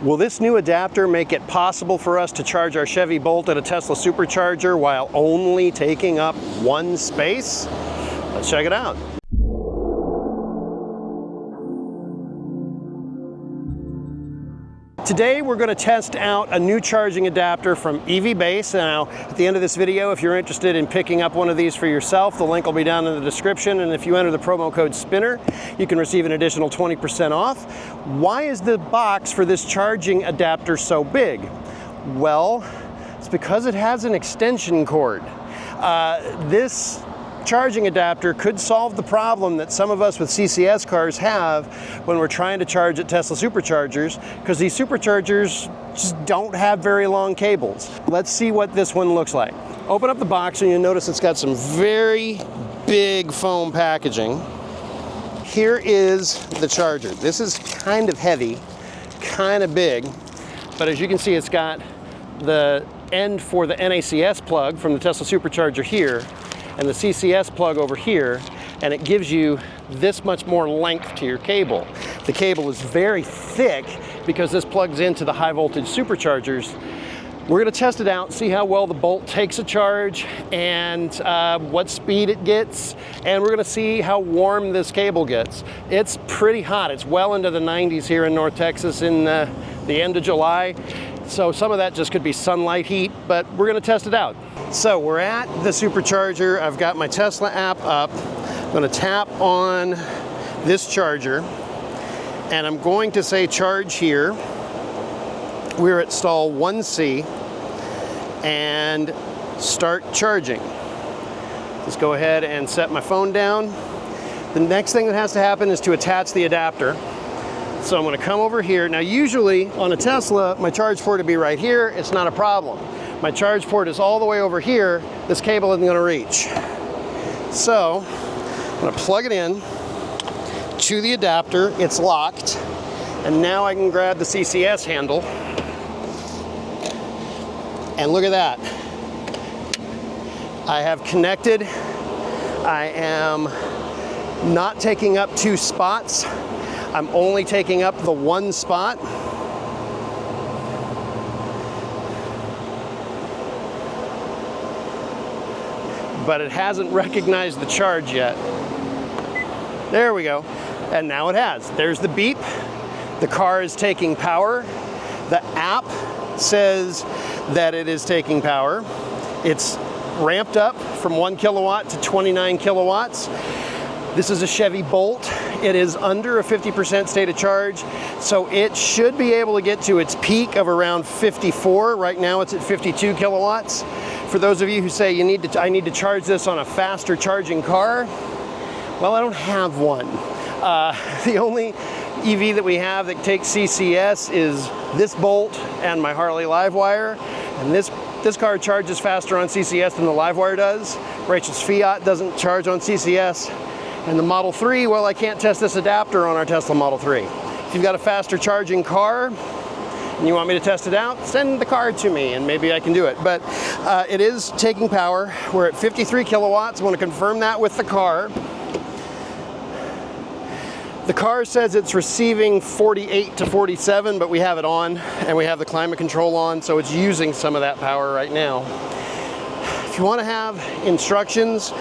Will this new adapter make it possible for us to charge our Chevy Bolt at a Tesla Supercharger while only taking up one space? Let's check it out. Today we're going to test out a new charging adapter from EVBase. Now, at the end of this video, if you're interested in picking up one of these for yourself, the link will be down in the description, and if you enter the promo code SPINNER, you can receive an additional 20% off. Why is the box for this charging adapter so big? Well, it's because it has an extension cord. This charging adapter could solve the problem that some of us with CCS cars have when we're trying to charge at Tesla Superchargers, because these Superchargers just don't have very long cables. Let's see what this one looks like. Open up the box and you'll notice it's got some very big foam packaging. Here is the charger. This is kind of heavy, kind of big, but as you can see, it's got the end for the NACS plug from the Tesla Supercharger here, and the CCS plug over here, and it gives you this much more length to your cable. The cable is very thick because this plugs into the high voltage superchargers. We're gonna test it out, see how well the Bolt takes a charge and what speed it gets, and we're gonna see how warm this cable gets. It's pretty hot. It's well into the 90s here in North Texas in the end of July. So some of that just could be sunlight heat, but we're gonna test it out. So we're at the Supercharger. I've got my Tesla app up. I'm gonna tap on this charger, and I'm going to say charge here. We're at stall 1C, and start charging. Let's go ahead and set my phone down. The next thing that has to happen is to attach the adapter. So I'm gonna come over here. Now usually on a Tesla, my charge port would be right here. It's not a problem. My charge port is all the way over here. This cable isn't gonna reach. So I'm gonna plug it in to the adapter. It's locked. And now I can grab the CCS handle. And look at that. I have connected. I am not taking up two spots. I'm only taking up the one spot. But it hasn't recognized the charge yet. There we go. And now it has. There's the beep. The car is taking power. The app says that it is taking power. It's ramped up from 1 kilowatt to 29 kilowatts. This is a Chevy Bolt. It is under a 50% state of charge, so it should be able to get to its peak of around 54. Right now it's at 52 kilowatts. For those of you who say I need to charge this on a faster charging car, well, I don't have one. The only EV that we have that takes CCS is this Bolt and my Harley Livewire, and this car charges faster on CCS than the Livewire does. Rachel's Fiat doesn't charge on CCS. And the Model 3, well, I can't test this adapter on our Tesla Model 3. If you've got a faster charging car and you want me to test it out, send the card to me and maybe I can do it. But it is taking power. We're at 53 kilowatts. I want to confirm that with the car. The car says it's receiving 48 to 47, but we have it on and we have the climate control on, so it's using some of that power right now. If you want to have instructions,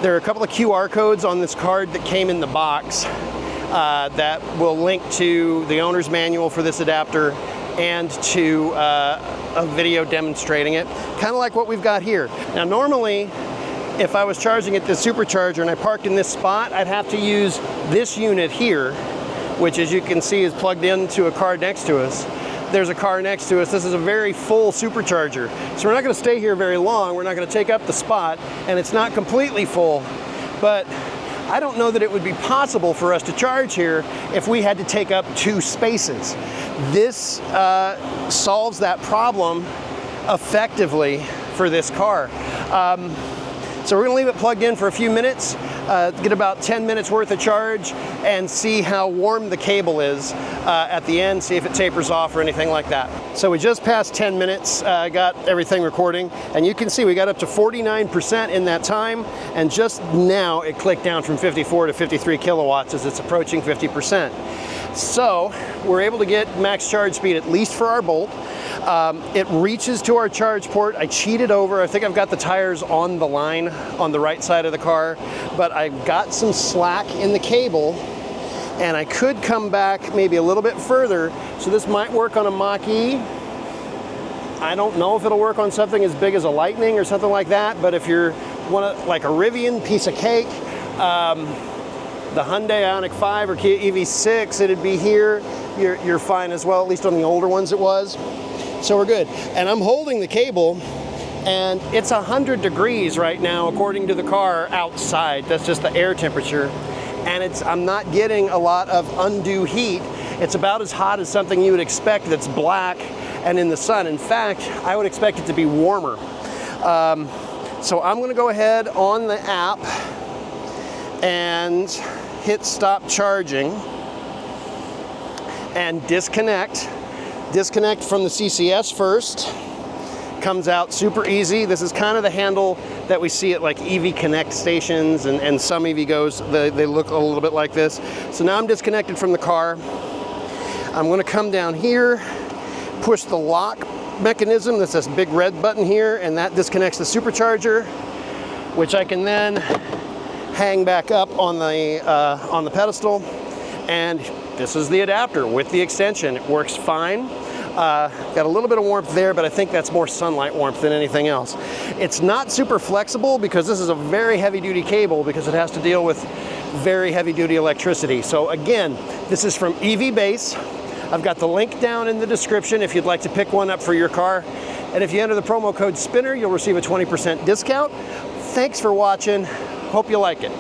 there are a couple of QR codes on this card that came in the box that will link to the owner's manual for this adapter and to a video demonstrating it, kind of like what we've got here. Now normally, if I was charging at this Supercharger and I parked in this spot, I'd have to use this unit here, which as you can see is plugged into a car next to us. There's a car next to us. This is a very full Supercharger. So we're not gonna stay here very long. We're not gonna take up the spot, and it's not completely full, but I don't know that it would be possible for us to charge here if we had to take up two spaces. This solves that problem effectively for this car. So we're gonna leave it plugged in for a few minutes, get about 10 minutes worth of charge, and see how warm the cable is at the end, see if it tapers off or anything like that. So we just passed 10 minutes, got everything recording, and you can see we got up to 49% in that time, and just now it clicked down from 54 to 53 kilowatts as it's approaching 50%. So we're able to get max charge speed, at least for our Bolt. It reaches to our charge port. I cheated over. I think I've got the tires on the line on the right side of the car, but I've got some slack in the cable, and I could come back maybe a little bit further. So this might work on a Mach-E. I don't know if it'll work on something as big as a Lightning or something like that, but if you're like a Rivian, piece of cake, the Hyundai Ioniq 5 or Kia EV6, it'd be here. You're fine as well, at least on the older ones it was. So we're good. And I'm holding the cable, and it's 100 degrees right now according to the car outside. That's just the air temperature. And I'm not getting a lot of undue heat. It's about as hot as something you would expect that's black and in the sun. In fact, I would expect it to be warmer. So I'm gonna go ahead on the app and hit stop charging and disconnect. Disconnect from the CCS first. Comes out super easy. This is kind of the handle that we see at like EV Connect stations and some EVgo's, they look a little bit like this. So now I'm disconnected from the car. I'm gonna come down here, push the lock mechanism. That's this big red button here, and that disconnects the supercharger, which I can then hang back up on the pedestal. And this is the adapter with the extension. It works fine. Got a little bit of warmth there, but I think that's more sunlight warmth than anything else. It's not super flexible because this is a very heavy duty cable because it has to deal with very heavy duty electricity. So again, this is from EVBase. I've got the link down in the description if you'd like to pick one up for your car. And if you enter the promo code SPINNER, you'll receive a 20% discount. Thanks for watching. Hope you like it.